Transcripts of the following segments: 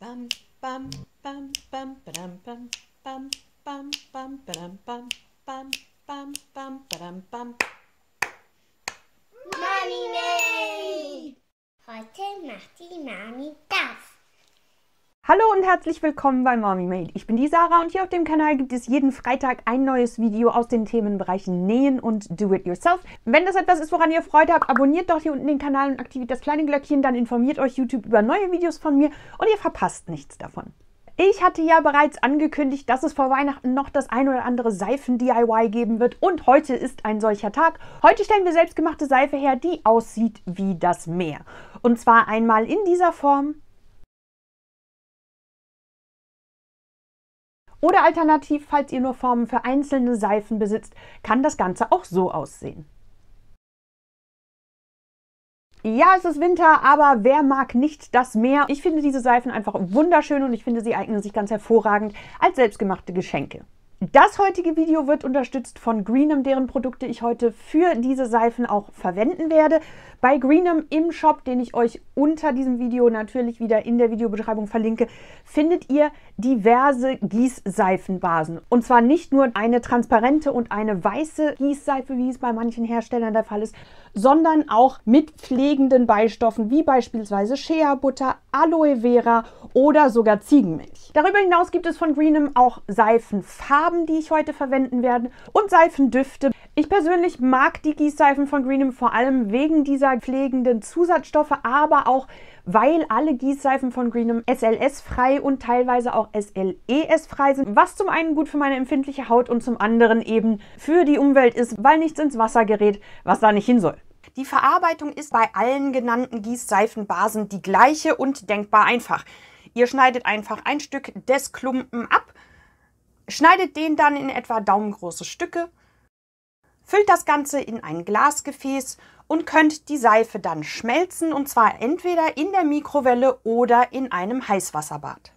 Bam, bam, bam, bam, badam, bam, bam, bam, bam, badam, bam, bam, bam, bam, badam, bam. Mami Made! Heute macht die Mami das. Hallo und herzlich willkommen bei Mami Made. Ich bin die Sarah und hier auf dem Kanal gibt es jeden Freitag ein neues Video aus den Themenbereichen Nähen und Do-It-Yourself. Wenn das etwas ist, woran ihr Freude habt, abonniert doch hier unten den Kanal und aktiviert das kleine Glöckchen, dann informiert euch YouTube über neue Videos von mir und ihr verpasst nichts davon. Ich hatte ja bereits angekündigt, dass es vor Weihnachten noch das ein oder andere Seifen-DIY geben wird und heute ist ein solcher Tag. Heute stellen wir selbstgemachte Seife her, die aussieht wie das Meer. Und zwar einmal in dieser Form oder alternativ, falls ihr nur Formen für einzelne Seifen besitzt, kann das Ganze auch so aussehen. Ja, es ist Winter, aber wer mag nicht das Meer? Ich finde diese Seifen einfach wunderschön und ich finde, sie eignen sich ganz hervorragend als selbstgemachte Geschenke. Das heutige Video wird unterstützt von Greenham, deren Produkte ich heute für diese Seifen auch verwenden werde. Bei Greenham im Shop, den ich euch unter diesem Video natürlich wieder in der Videobeschreibung verlinke, findet ihr diverse Gießseifenbasen. Und zwar nicht nur eine transparente und eine weiße Gießseife, wie es bei manchen Herstellern der Fall ist, sondern auch mit pflegenden Beistoffen wie beispielsweise Shea-Butter, Aloe Vera oder sogar Ziegenmilch. Darüber hinaus gibt es von Greenham auch Seifenfarben, die ich heute verwenden werde, und Seifendüfte. Ich persönlich mag die Gießseifen von Greenham vor allem wegen dieser pflegenden Zusatzstoffe, aber auch weil alle Gießseifen von Greenham SLS-frei und teilweise auch SLES-frei sind, was zum einen gut für meine empfindliche Haut und zum anderen eben für die Umwelt ist, weil nichts ins Wasser gerät, was da nicht hin soll. Die Verarbeitung ist bei allen genannten Gießseifenbasen die gleiche und denkbar einfach. Ihr schneidet einfach ein Stück des Klumpen ab, schneidet den dann in etwa daumengroße Stücke, füllt das Ganze in ein Glasgefäß und könnt die Seife dann schmelzen, und zwar entweder in der Mikrowelle oder in einem Heißwasserbad.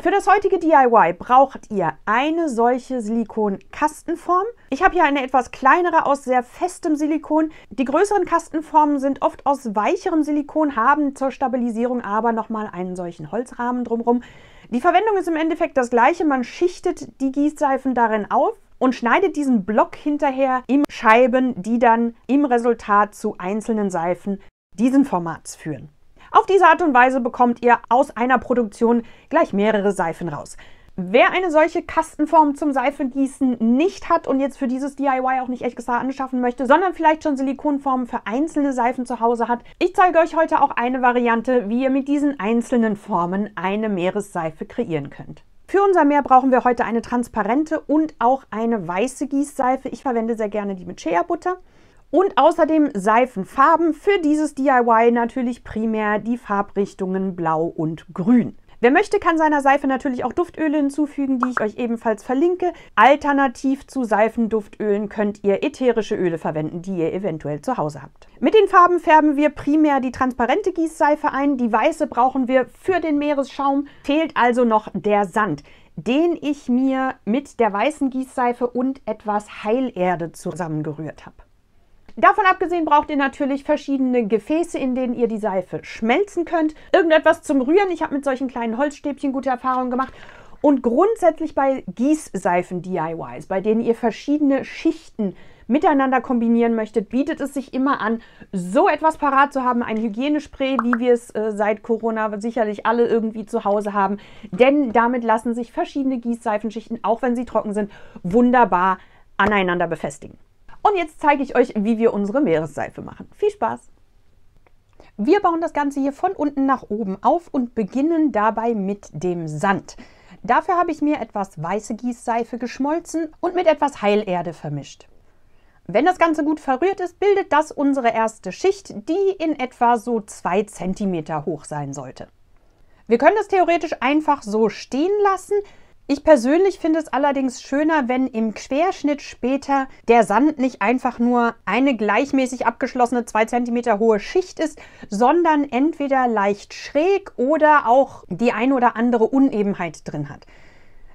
Für das heutige DIY braucht ihr eine solche Silikon-Kastenform. Ich habe hier eine etwas kleinere aus sehr festem Silikon. Die größeren Kastenformen sind oft aus weicherem Silikon, haben zur Stabilisierung aber nochmal einen solchen Holzrahmen drumherum. Die Verwendung ist im Endeffekt das gleiche. Man schichtet die Gießseifen darin auf und schneidet diesen Block hinterher in Scheiben, die dann im Resultat zu einzelnen Seifen diesen Formats führen. Auf diese Art und Weise bekommt ihr aus einer Produktion gleich mehrere Seifen raus. Wer eine solche Kastenform zum Seifengießen nicht hat und jetzt für dieses DIY auch nicht extra anschaffen möchte, sondern vielleicht schon Silikonformen für einzelne Seifen zu Hause hat, ich zeige euch heute auch eine Variante, wie ihr mit diesen einzelnen Formen eine Meeresseife kreieren könnt. Für unser Meer brauchen wir heute eine transparente und auch eine weiße Gießseife. Ich verwende sehr gerne die mit Shea-Butter. Und außerdem Seifenfarben, für dieses DIY natürlich primär die Farbrichtungen Blau und Grün. Wer möchte, kann seiner Seife natürlich auch Duftöle hinzufügen, die ich euch ebenfalls verlinke. Alternativ zu Seifenduftölen könnt ihr ätherische Öle verwenden, die ihr eventuell zu Hause habt. Mit den Farben färben wir primär die transparente Gießseife ein. Die weiße brauchen wir für den Meeresschaum. Fehlt also noch der Sand, den ich mir mit der weißen Gießseife und etwas Heilerde zusammengerührt habe. Davon abgesehen braucht ihr natürlich verschiedene Gefäße, in denen ihr die Seife schmelzen könnt. Irgendetwas zum Rühren. Ich habe mit solchen kleinen Holzstäbchen gute Erfahrungen gemacht. Und grundsätzlich bei Gießseifen-DIYs, bei denen ihr verschiedene Schichten miteinander kombinieren möchtet, bietet es sich immer an, so etwas parat zu haben, ein Hygienespray, wie wir es seit Corona sicherlich alle irgendwie zu Hause haben. Denn damit lassen sich verschiedene Gießseifenschichten, auch wenn sie trocken sind, wunderbar aneinander befestigen. Und jetzt zeige ich euch, wie wir unsere Meeresseife machen. Viel Spaß! Wir bauen das Ganze hier von unten nach oben auf und beginnen dabei mit dem Sand. Dafür habe ich mir etwas weiße Gießseife geschmolzen und mit etwas Heilerde vermischt. Wenn das Ganze gut verrührt ist, bildet das unsere erste Schicht, die in etwa so 2 cm hoch sein sollte. Wir können das theoretisch einfach so stehen lassen. Ich persönlich finde es allerdings schöner, wenn im Querschnitt später der Sand nicht einfach nur eine gleichmäßig abgeschlossene 2 cm hohe Schicht ist, sondern entweder leicht schräg oder auch die ein oder andere Unebenheit drin hat.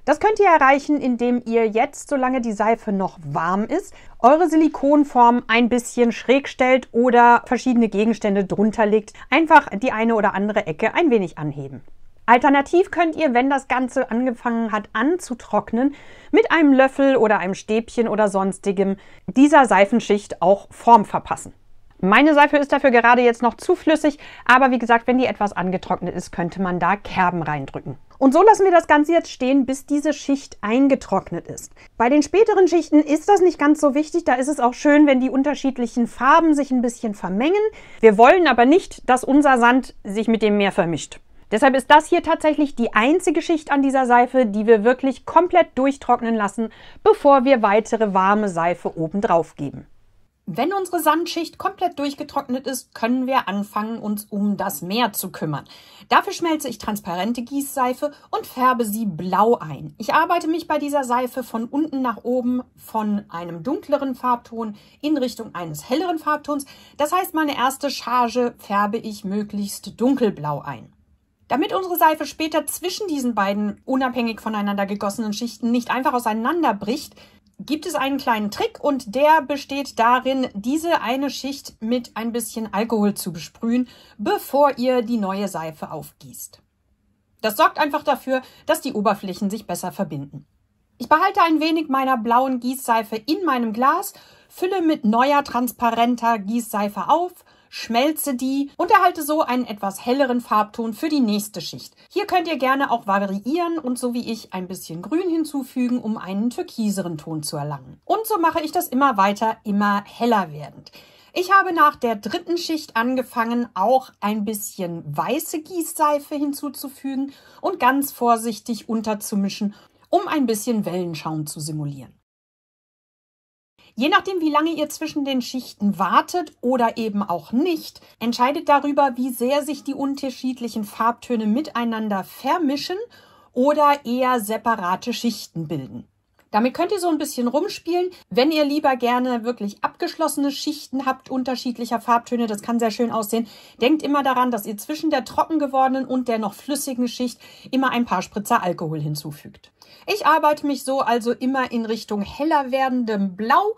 Das könnt ihr erreichen, indem ihr jetzt, solange die Seife noch warm ist, eure Silikonform ein bisschen schräg stellt oder verschiedene Gegenstände drunter legt. Einfach die eine oder andere Ecke ein wenig anheben. Alternativ könnt ihr, wenn das Ganze angefangen hat anzutrocknen, mit einem Löffel oder einem Stäbchen oder sonstigem dieser Seifenschicht auch Form verpassen. Meine Seife ist dafür gerade jetzt noch zu flüssig, aber wie gesagt, wenn die etwas angetrocknet ist, könnte man da Kerben reindrücken. Und so lassen wir das Ganze jetzt stehen, bis diese Schicht eingetrocknet ist. Bei den späteren Schichten ist das nicht ganz so wichtig. Da ist es auch schön, wenn die unterschiedlichen Farben sich ein bisschen vermengen. Wir wollen aber nicht, dass unser Sand sich mit dem Meer vermischt. Deshalb ist das hier tatsächlich die einzige Schicht an dieser Seife, die wir wirklich komplett durchtrocknen lassen, bevor wir weitere warme Seife oben drauf geben. Wenn unsere Sandschicht komplett durchgetrocknet ist, können wir anfangen, uns um das Meer zu kümmern. Dafür schmelze ich transparente Gießseife und färbe sie blau ein. Ich arbeite mich bei dieser Seife von unten nach oben von einem dunkleren Farbton in Richtung eines helleren Farbtons. Das heißt, meine erste Charge färbe ich möglichst dunkelblau ein. Damit unsere Seife später zwischen diesen beiden unabhängig voneinander gegossenen Schichten nicht einfach auseinanderbricht, gibt es einen kleinen Trick und der besteht darin, diese eine Schicht mit ein bisschen Alkohol zu besprühen, bevor ihr die neue Seife aufgießt. Das sorgt einfach dafür, dass die Oberflächen sich besser verbinden. Ich behalte ein wenig meiner blauen Gießseife in meinem Glas, fülle mit neuer transparenter Gießseife auf, schmelze die und erhalte so einen etwas helleren Farbton für die nächste Schicht. Hier könnt ihr gerne auch variieren und so wie ich ein bisschen Grün hinzufügen, um einen türkiseren Ton zu erlangen. Und so mache ich das immer weiter, immer heller werdend. Ich habe nach der dritten Schicht angefangen, auch ein bisschen weiße Gießseife hinzuzufügen und ganz vorsichtig unterzumischen, um ein bisschen Wellenschaum zu simulieren. Je nachdem, wie lange ihr zwischen den Schichten wartet oder eben auch nicht, entscheidet darüber, wie sehr sich die unterschiedlichen Farbtöne miteinander vermischen oder eher separate Schichten bilden. Damit könnt ihr so ein bisschen rumspielen. Wenn ihr lieber gerne wirklich abgeschlossene Schichten habt, unterschiedlicher Farbtöne, das kann sehr schön aussehen, denkt immer daran, dass ihr zwischen der trocken gewordenen und der noch flüssigen Schicht immer ein paar Spritzer Alkohol hinzufügt. Ich arbeite mich so also immer in Richtung heller werdendem Blau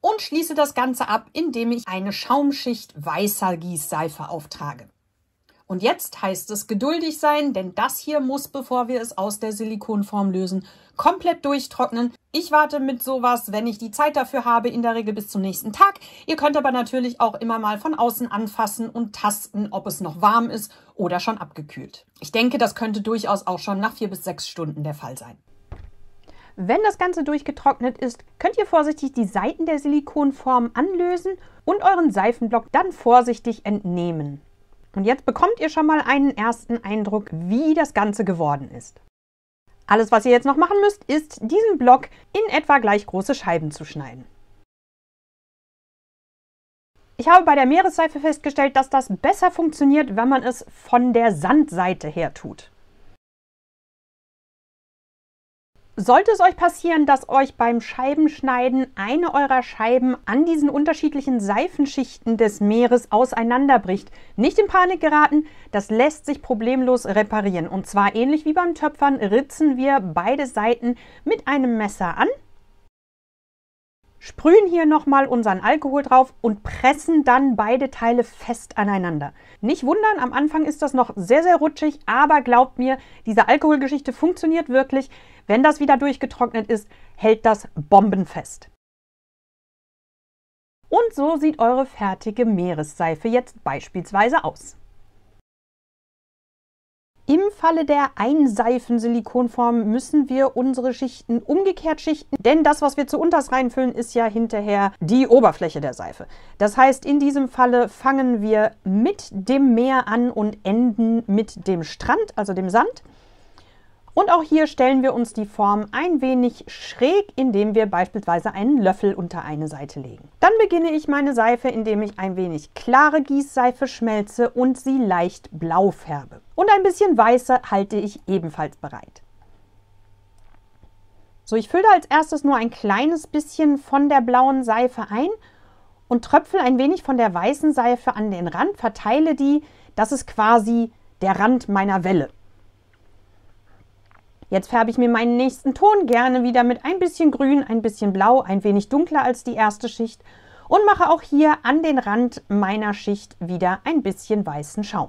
und schließe das Ganze ab, indem ich eine Schaumschicht weißer Gießseife auftrage. Und jetzt heißt es geduldig sein, denn das hier muss, bevor wir es aus der Silikonform lösen, komplett durchtrocknen. Ich warte mit sowas, wenn ich die Zeit dafür habe, in der Regel bis zum nächsten Tag. Ihr könnt aber natürlich auch immer mal von außen anfassen und tasten, ob es noch warm ist oder schon abgekühlt. Ich denke, das könnte durchaus auch schon nach 4 bis 6 Stunden der Fall sein. Wenn das Ganze durchgetrocknet ist, könnt ihr vorsichtig die Seiten der Silikonform anlösen und euren Seifenblock dann vorsichtig entnehmen. Und jetzt bekommt ihr schon mal einen ersten Eindruck, wie das Ganze geworden ist. Alles, was ihr jetzt noch machen müsst, ist, diesen Block in etwa gleich große Scheiben zu schneiden. Ich habe bei der Meeresseife festgestellt, dass das besser funktioniert, wenn man es von der Sandseite her tut. Sollte es euch passieren, dass euch beim Scheibenschneiden eine eurer Scheiben an diesen unterschiedlichen Seifenschichten des Meeres auseinanderbricht, nicht in Panik geraten, das lässt sich problemlos reparieren. Und zwar ähnlich wie beim Töpfern ritzen wir beide Seiten mit einem Messer an, sprühen hier nochmal unseren Alkohol drauf und pressen dann beide Teile fest aneinander. Nicht wundern, am Anfang ist das noch sehr, sehr rutschig, aber glaubt mir, diese Alkoholgeschichte funktioniert wirklich. Wenn das wieder durchgetrocknet ist, hält das bombenfest. Und so sieht eure fertige Meeresseife jetzt beispielsweise aus. Im Falle der Einseifen-Silikonform müssen wir unsere Schichten umgekehrt schichten, denn das, was wir zu unterst reinfüllen, ist ja hinterher die Oberfläche der Seife. Das heißt, in diesem Falle fangen wir mit dem Meer an und enden mit dem Strand, also dem Sand. Und auch hier stellen wir uns die Form ein wenig schräg, indem wir beispielsweise einen Löffel unter eine Seite legen. Dann beginne ich meine Seife, indem ich ein wenig klare Gießseife schmelze und sie leicht blau färbe. Und ein bisschen weiße halte ich ebenfalls bereit. So, ich fülle als erstes nur ein kleines bisschen von der blauen Seife ein und tröpfle ein wenig von der weißen Seife an den Rand, verteile die. Das ist quasi der Rand meiner Welle. Jetzt färbe ich mir meinen nächsten Ton gerne wieder mit ein bisschen Grün, ein bisschen Blau, ein wenig dunkler als die erste Schicht und mache auch hier an den Rand meiner Schicht wieder ein bisschen weißen Schaum.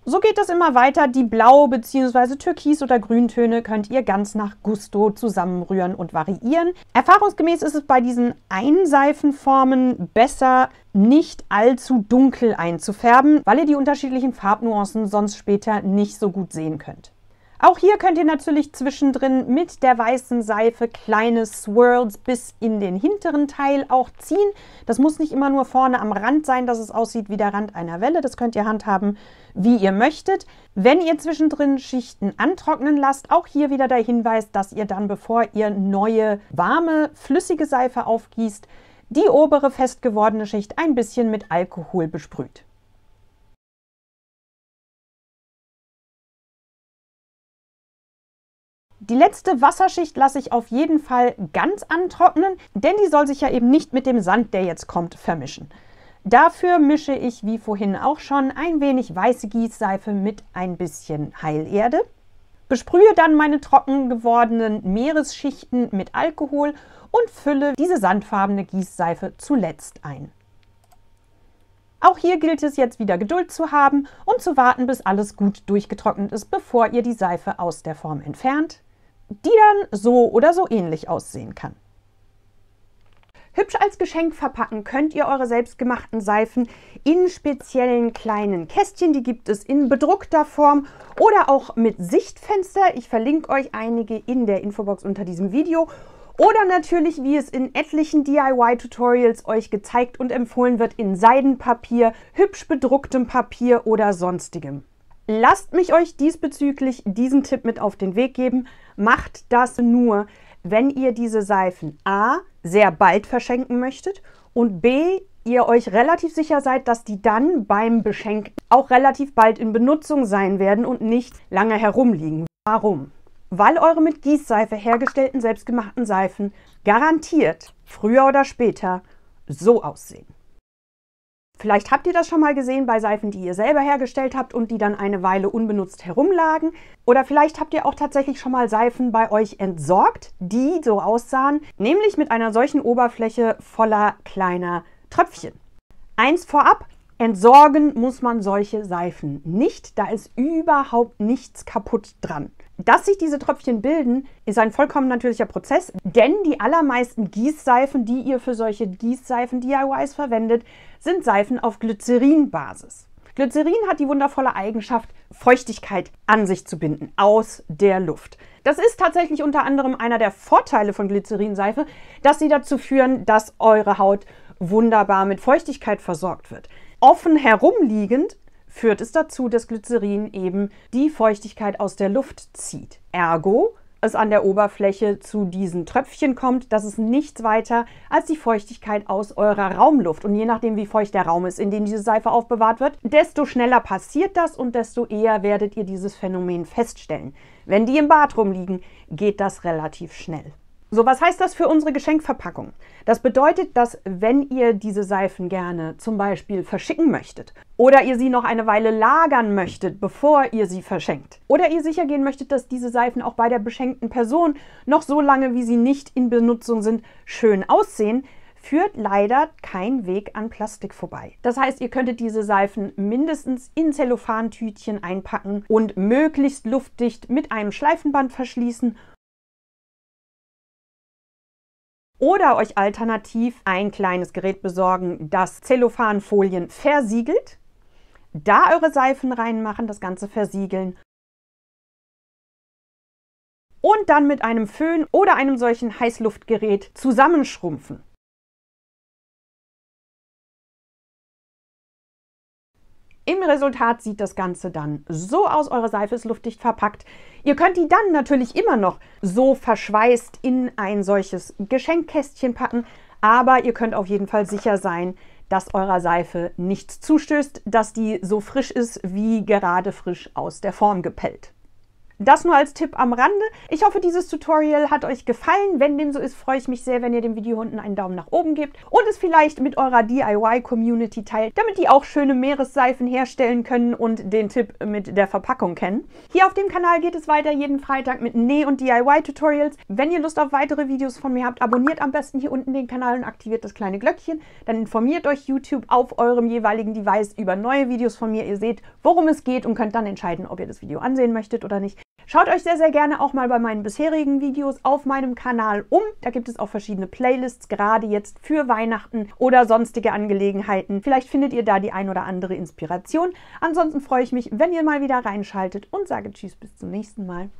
So geht das immer weiter. Die Blau- bzw. Türkis- oder Grüntöne könnt ihr ganz nach Gusto zusammenrühren und variieren. Erfahrungsgemäß ist es bei diesen Einseifenformen besser, nicht allzu dunkel einzufärben, weil ihr die unterschiedlichen Farbnuancen sonst später nicht so gut sehen könnt. Auch hier könnt ihr natürlich zwischendrin mit der weißen Seife kleine Swirls bis in den hinteren Teil auch ziehen. Das muss nicht immer nur vorne am Rand sein, dass es aussieht wie der Rand einer Welle. Das könnt ihr handhaben, wie ihr möchtet. Wenn ihr zwischendrin Schichten antrocknen lasst, auch hier wieder der Hinweis, dass ihr dann, bevor ihr neue, warme, flüssige Seife aufgießt, die obere fest gewordene Schicht ein bisschen mit Alkohol besprüht. Die letzte Wasserschicht lasse ich auf jeden Fall ganz antrocknen, denn die soll sich ja eben nicht mit dem Sand, der jetzt kommt, vermischen. Dafür mische ich, wie vorhin auch schon, ein wenig weiße Gießseife mit ein bisschen Heilerde. Besprühe dann meine trocken gewordenen Meeresschichten mit Alkohol und fülle diese sandfarbene Gießseife zuletzt ein. Auch hier gilt es jetzt wieder Geduld zu haben und zu warten, bis alles gut durchgetrocknet ist, bevor ihr die Seife aus der Form entfernt, die dann so oder so ähnlich aussehen kann. Hübsch als Geschenk verpacken könnt ihr eure selbstgemachten Seifen in speziellen kleinen Kästchen. Die gibt es in bedruckter Form oder auch mit Sichtfenster. Ich verlinke euch einige in der Infobox unter diesem Video. Oder natürlich, wie es in etlichen DIY-Tutorials euch gezeigt und empfohlen wird, in Seidenpapier, hübsch bedrucktem Papier oder sonstigem. Lasst mich euch diesbezüglich diesen Tipp mit auf den Weg geben. Macht das nur, wenn ihr diese Seifen a. sehr bald verschenken möchtet und b. ihr euch relativ sicher seid, dass die dann beim Beschenken auch relativ bald in Benutzung sein werden und nicht lange herumliegen. Warum? Weil eure mit Gießseife hergestellten selbstgemachten Seifen garantiert früher oder später so aussehen. Vielleicht habt ihr das schon mal gesehen bei Seifen, die ihr selber hergestellt habt und die dann eine Weile unbenutzt herumlagen. Oder vielleicht habt ihr auch tatsächlich schon mal Seifen bei euch entsorgt, die so aussahen, nämlich mit einer solchen Oberfläche voller kleiner Tröpfchen. Eins vorab: Entsorgen muss man solche Seifen nicht, da ist überhaupt nichts kaputt dran. Dass sich diese Tröpfchen bilden, ist ein vollkommen natürlicher Prozess, denn die allermeisten Gießseifen, die ihr für solche Gießseifen-DIYs verwendet, sind Seifen auf Glycerin-Basis. Glycerin hat die wundervolle Eigenschaft, Feuchtigkeit an sich zu binden, aus der Luft. Das ist tatsächlich unter anderem einer der Vorteile von Glycerinseife, dass sie dazu führen, dass eure Haut wunderbar mit Feuchtigkeit versorgt wird. Offen herumliegend führt es dazu, dass Glycerin eben die Feuchtigkeit aus der Luft zieht. Ergo, es an der Oberfläche zu diesen Tröpfchen kommt, das ist nichts weiter als die Feuchtigkeit aus eurer Raumluft. Und je nachdem, wie feucht der Raum ist, in dem diese Seife aufbewahrt wird, desto schneller passiert das und desto eher werdet ihr dieses Phänomen feststellen. Wenn die im Bad rumliegen, geht das relativ schnell. So, was heißt das für unsere Geschenkverpackung? Das bedeutet, dass wenn ihr diese Seifen gerne zum Beispiel verschicken möchtet oder ihr sie noch eine Weile lagern möchtet, bevor ihr sie verschenkt, oder ihr sicher gehen möchtet, dass diese Seifen auch bei der beschenkten Person noch so lange, wie sie nicht in Benutzung sind, schön aussehen, führt leider kein Weg an Plastik vorbei. Das heißt, ihr könntet diese Seifen mindestens in Zellophantütchen einpacken und möglichst luftdicht mit einem Schleifenband verschließen oder euch alternativ ein kleines Gerät besorgen, das Zellophanfolien versiegelt, da eure Seifen reinmachen, das Ganze versiegeln und dann mit einem Föhn oder einem solchen Heißluftgerät zusammenschrumpfen. Im Resultat sieht das Ganze dann so aus, eure Seife ist luftdicht verpackt. Ihr könnt die dann natürlich immer noch so verschweißt in ein solches Geschenkkästchen packen, aber ihr könnt auf jeden Fall sicher sein, dass eurer Seife nichts zustößt, dass die so frisch ist wie gerade frisch aus der Form gepellt. Das nur als Tipp am Rande. Ich hoffe, dieses Tutorial hat euch gefallen. Wenn dem so ist, freue ich mich sehr, wenn ihr dem Video unten einen Daumen nach oben gebt und es vielleicht mit eurer DIY-Community teilt, damit die auch schöne Meeresseifen herstellen können und den Tipp mit der Verpackung kennen. Hier auf dem Kanal geht es weiter jeden Freitag mit Näh- und DIY-Tutorials. Wenn ihr Lust auf weitere Videos von mir habt, abonniert am besten hier unten den Kanal und aktiviert das kleine Glöckchen. Dann informiert euch YouTube auf eurem jeweiligen Device über neue Videos von mir. Ihr seht, worum es geht und könnt dann entscheiden, ob ihr das Video ansehen möchtet oder nicht. Schaut euch sehr, sehr gerne auch mal bei meinen bisherigen Videos auf meinem Kanal um. Da gibt es auch verschiedene Playlists, gerade jetzt für Weihnachten oder sonstige Angelegenheiten. Vielleicht findet ihr da die ein oder andere Inspiration. Ansonsten freue ich mich, wenn ihr mal wieder reinschaltet und sage Tschüss, bis zum nächsten Mal.